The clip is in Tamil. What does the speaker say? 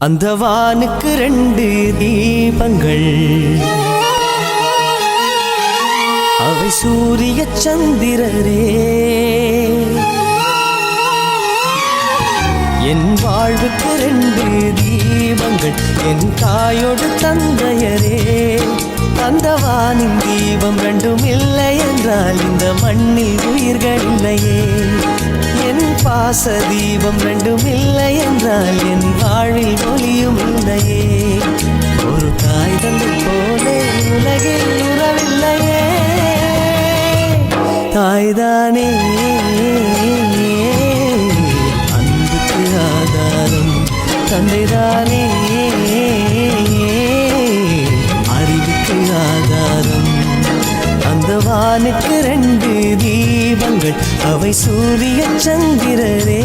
அந்த வானுக்கு 2 தீபங்கள், அவை சூரிய சந்திரரே. என் வாழ்வுக்கு 2 தீபங்கள், என் தாயோடு தந்தையரே. அந்த வானின் தீபம் 2ம் இல்லை என்றால் இந்த மண்ணில் உயிர்கள் இல்லையே. என் பாச தீபம் 2ம் இல்லை என்றால் என் வாழ்வில் ஒளியும் இல்லையே. ஒரு தாய் தந்தை போலே உலகில் உறவில்லையே. தாய்தானே அன்புக்கு ஆதாரம், தந்தைதானே அறிவுக்கு ஆதாரம். அந்த வானுக்கு 2 தீபங்கள், அவை சூரிய சந்திரரே.